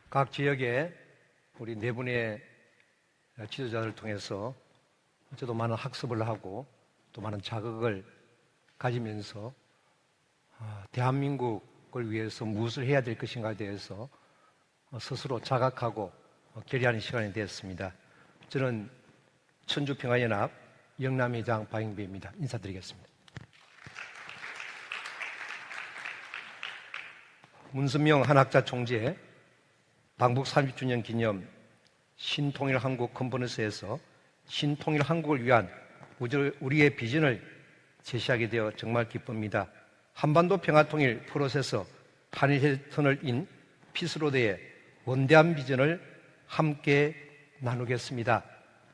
각 지역에 우리 네 분의 지도자를 통해서 저도 많은 학습을 하고 또 많은 자극을 가지면서 대한민국을 위해서 무엇을 해야 될 것인가에 대해서 스스로 자각하고 결의하는 시간이 되었습니다. 저는 천주평화연합 영남회장 박영배입니다. 인사드리겠습니다. 문선명 한학자 총재 방북 30주년 기념 신통일한국 컨퍼런스에서 신통일한국을 위한 우리의 비전을 제시하게 되어 정말 기쁩니다. 한반도 평화통일 프로세서 한일해전을 피스로드의 원대한 비전을 함께 나누겠습니다.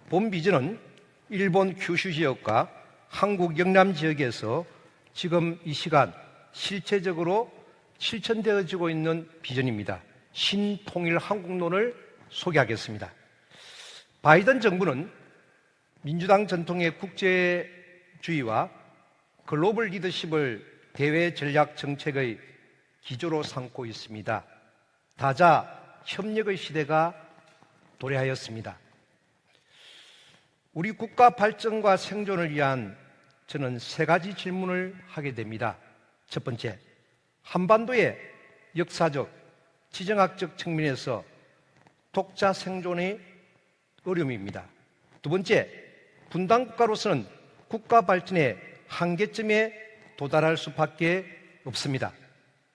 본 비전은 일본 큐슈 지역과 한국 영남 지역에서 지금 이 시간 실체적으로 실천되어지고 있는 비전입니다. 신통일 한국론을 소개하겠습니다. 바이든 정부는 민주당 전통의 국제주의와 글로벌 리더십을 대외 전략 정책의 기조로 삼고 있습니다. 다자 협력의 시대가 도래하였습니다. 우리 국가 발전과 생존을 위한 저는 세 가지 질문을 하게 됩니다. 첫 번째, 한반도의 역사적, 지정학적 측면에서 독자 생존의 어려움입니다. 두 번째, 분단 국가로서는 국가 발전의 한계점에 도달할 수밖에 없습니다.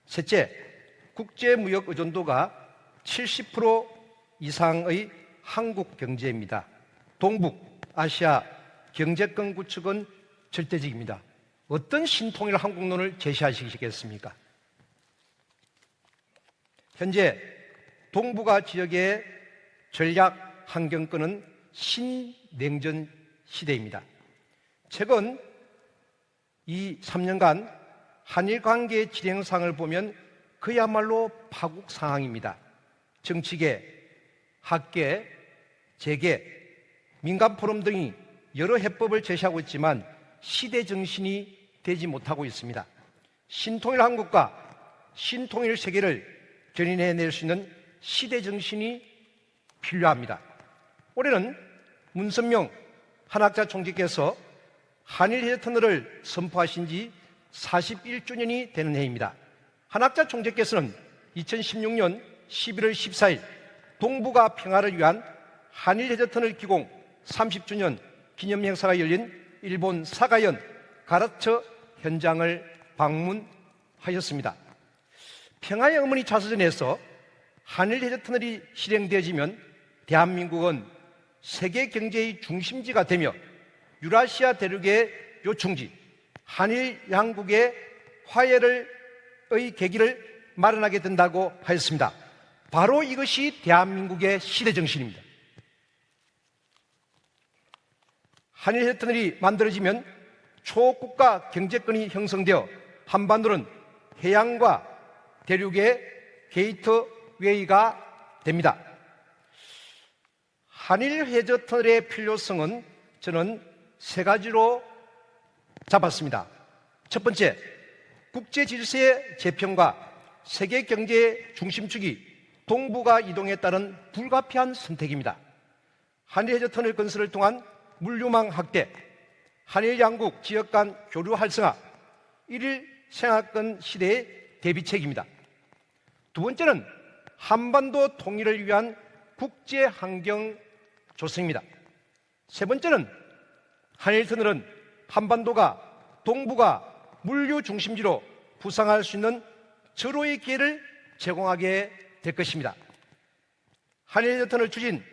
셋째, 국제무역 의존도가 70% 이상의 한국 경제입니다. 동북 아시아 경제권 구축은 절대적입니다. 어떤 신통일 한국론을 제시하시겠습니까? 현재 동북아 지역의 전략 환경권은 신냉전 시대입니다. 최근 이 3년간 한일 관계의 진행상을 보면 그야말로 파국 상황입니다. 정치계, 학계, 재계, 민간 포럼 등이 여러 해법을 제시하고 있지만 시대 정신이 되지 못하고 있습니다. 신통일 한국과 신통일 세계를 견인해낼 수 있는 시대 정신이 필요합니다. 올해는 문선명 한학자 총재께서 한일 해저 터널을 선포하신 지 41주년이 되는 해입니다. 한학자 총재께서는 2016년 11월 14일 동북아 평화를 위한 한일 해저 터널 기공 30주년 기념 행사가 열린 일본 사가현 가라처 현장을 방문하셨습니다. 평화의 어머니 자서전에서 한일 해저 터널이 실행되어지면 대한민국은 세계 경제의 중심지가 되며 유라시아 대륙의 요충지, 한일 양국의 화해의 계기를 마련하게 된다고 하였습니다. 바로 이것이 대한민국의 시대 정신입니다. 한일 해저 터널이 만들어지면 초국가 경제권이 형성되어 한반도는 해양과 대륙의 게이트웨이가 됩니다. 한일 해저 터널의 필요성은 저는 세 가지로 잡았습니다. 첫 번째, 국제 질서의 재편과 세계 경제의 중심축이 동북아 이동에 따른 불가피한 선택입니다. 한일 해저 터널 건설을 통한 물류망 확대, 한일 양국 지역 간 교류 활성화, 일일 생활권 시대의 대비책입니다. 두 번째는 한반도 통일을 위한 국제 환경 조성입니다. 세 번째는 한일 터널은 한반도가 동북아 물류 중심지로 부상할 수 있는 절호의 기회를 제공하게 될 것입니다. 한일 해저 터널 추진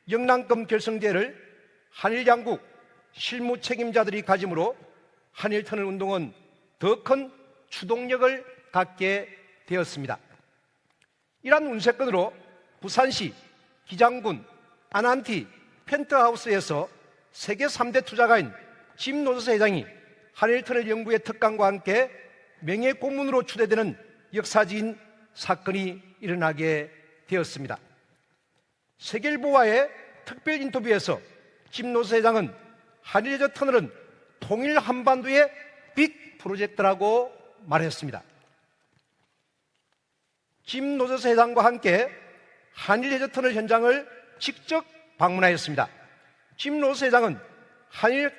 영남권 결성제를 한일 양국 실무 책임자들이 가짐으로 한일 터널 운동은 더 큰 추동력을 갖게 되었습니다. 이러한 운세권으로 부산시, 기장군, 아난티, 펜트하우스에서 세계 3대 투자가인 짐 노저스 회장이 한일 터널 연구의 특강과 함께 명예 고문으로 추대되는 역사적인 사건이 일어나게 되었습니다. 세계일보와의 특별 인터뷰에서 짐 노저스 회장은 한일 해저 터널은 통일 한반도의 빅 프로젝트라고 말했습니다. 짐 로저스 회장과 함께 한일 해저터널 현장을 직접 방문하였습니다. 짐 로저스 회장은 한일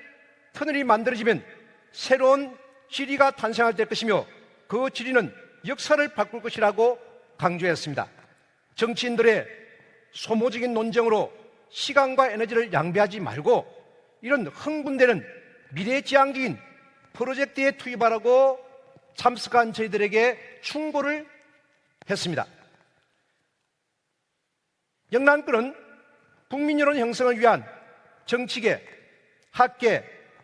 터널이 만들어지면 새로운 지리가 탄생할 것이며 그 지리는 역사를 바꿀 것이라고 강조했습니다. 정치인들의 소모적인 논쟁으로 시간과 에너지를 낭비하지 말고 이런 흥분되는 미래지향적인 프로젝트에 투입하라고 참석한 저희들에게 충고를 했습니다. 영남권은 국민 여론 형성을 위한 정치계, 학계,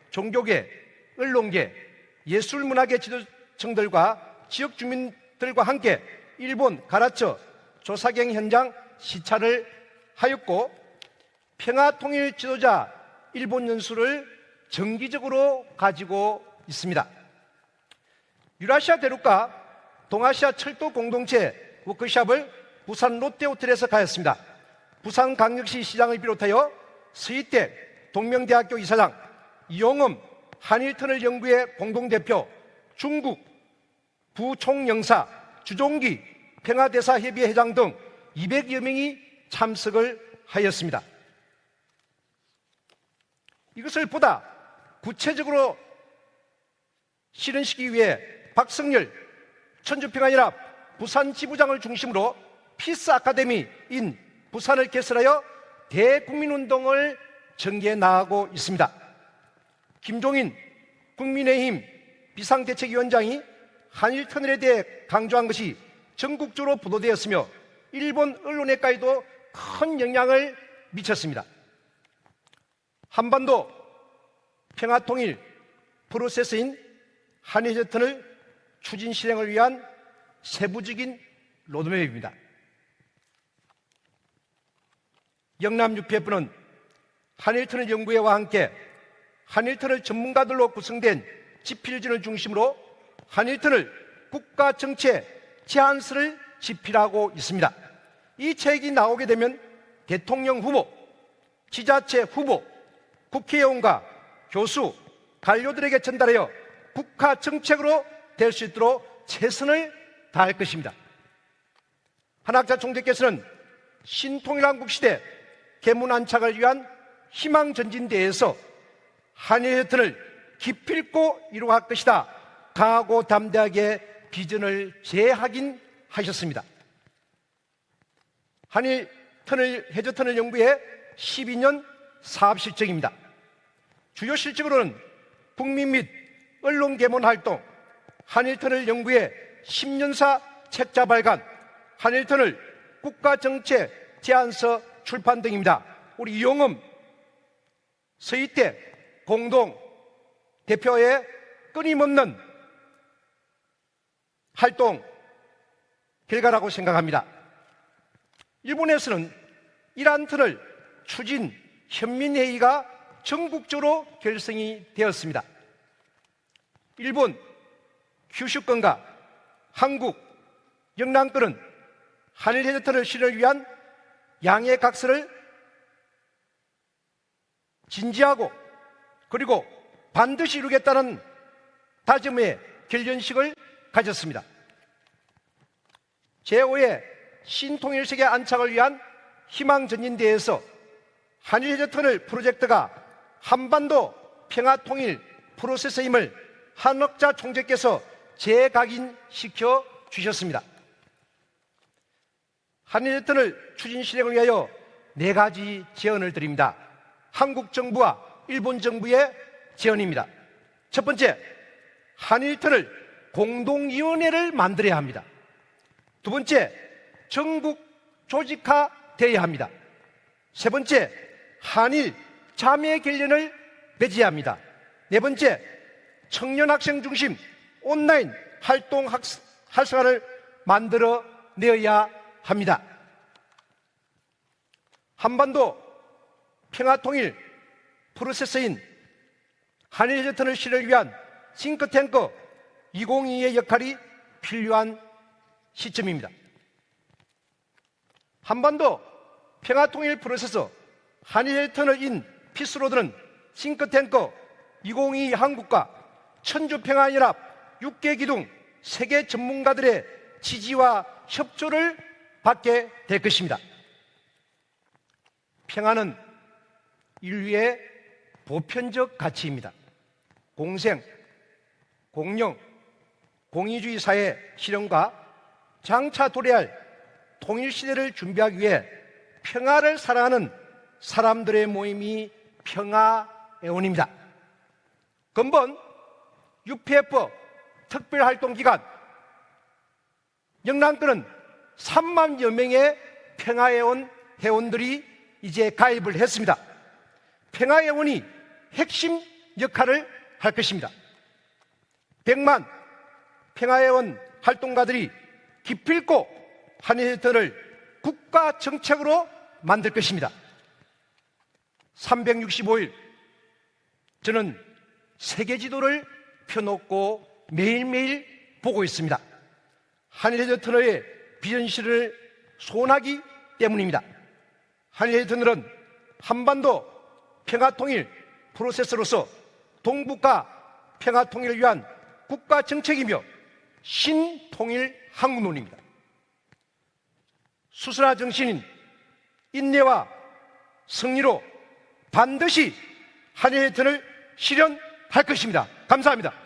종교계, 언론계, 예술문화계 지도층들과 지역 주민들과 함께 일본 가라처 조사경 현장 시찰을 하였고 평화통일 지도자 일본 연수를 정기적으로 가지고 있습니다. 유라시아 대륙과 동아시아 철도 공동체 워크숍을 부산 롯데호텔에서 가졌습니다. 부산광역시 시장을 비롯하여 서희택 동명대학교 이사장, 이용엄 한일터널 연구회 공동대표, 중국 부총영사, 주종기 평화대사협의회 회장 등 200여 명이 참석을 하였습니다. 이것을 보다 구체적으로 실현시키기 위해 박성열 천주평화연합 부산 지부장을 중심으로 피스 아카데미인 부산을 개설하여 대국민운동을 전개해 나가고 있습니다. 김종인 국민의힘 비상대책위원장이 한일터널에 대해 강조한 것이 전국적으로 보도되었으며 일본 언론에까지도 큰 영향을 미쳤습니다. 한반도 평화통일 프로세스인 한일해저터널 추진 실행을 위한 세부적인 로드맵입니다. 영남유피F는 한일터널 연구회와 함께 한일터널 전문가들로 구성된 지필진을 중심으로 한일터널 국가정책 제안서를 집필하고 있습니다. 이 책이 나오게 되면 대통령 후보, 지자체 후보, 국회의원과 교수, 관료들에게 전달하여 국가 정책으로 될 수 있도록 최선을 다할 것입니다. 한학자 총재께서는 신통일한국 시대 개문안착을 위한 희망전진대회에서 한일해저터널을 기필코 이루어갈 것이다 강하고 담대하게 비전을 재확인하셨습니다. 해저터널 연구의 12년 사업실적입니다. 주요 실적으로는 국민 및 언론 개문 활동, 한일터널 연구의 10년사 책자 발간, 한일터널 국가정책 제안서 출판 등입니다. 우리 이용엄 서희택 공동 대표의 끊임없는 활동 결과라고 생각합니다. 일본에서는 이러한 터널 추진 현민회의가 전국적으로 결성이 되었습니다. 일본 규슈권과 한국 영남권은 한일해저터널 실현을 위한 양해 각서를 진지하고 그리고 반드시 이루겠다는 다짐의 결연식을 가졌습니다. 제5의 신통일세계 안착을 위한 희망전진대회에서 한일해저터널 프로젝트가 한반도 평화통일 프로세스임을 한학자 총재께서 재각인시켜 주셨습니다. 한일해저터널 추진 실행을 위하여 4가지 제언을 드립니다. 한국 정부와 일본 정부의 제언입니다. 첫 번째, 한일터널 공동위원회를 만들어야 합니다. 두 번째, 전국 조직화되어야 합니다. 세 번째, 한일 자매 결연을 맺어야 합니다. 네 번째, 청년 학생 중심 온라인 활동 활성화를 만들어내어야 합니다. 한반도 평화통일 프로세스인 한일해저터널 실현을 위한 싱크탱크 2022의 역할이 필요한 시점입니다. 한반도 평화통일 프로세스 한일해저터널인 피스로드는 싱크탱크 2022 한국과 천주평화연합 6개 기둥 세계 전문가들의 지지와 협조를 받게 될 것입니다. 평화는 인류의 보편적 가치입니다. 공생, 공영, 공의주의 사회 실현과 장차 도래할 통일시대를 준비하기 위해 평화를 사랑하는 사람들의 모임이 평화애원입니다. 근본 UPF 특별활동기간 영남권은 3만여 명의 평화애원 회원들이 이제 가입을 했습니다. 평화애원이 핵심 역할을 할 것입니다. 100만 평화애원 활동가들이 기필코 한일전을 국가 정책으로 만들 것입니다. 365일 저는 세계 지도를 펴놓고 매일매일 보고 있습니다. 한일해저 터널의 비현실을 소원하기 때문입니다. 한일해저 터널은 한반도 평화통일 프로세스로서 동북아 평화통일을 위한 국가 정책이며 신통일 항문론입니다. 수선화 정신인 인내와 승리로 반드시 한일해저 터널을 실현할 것입니다. 감사합니다.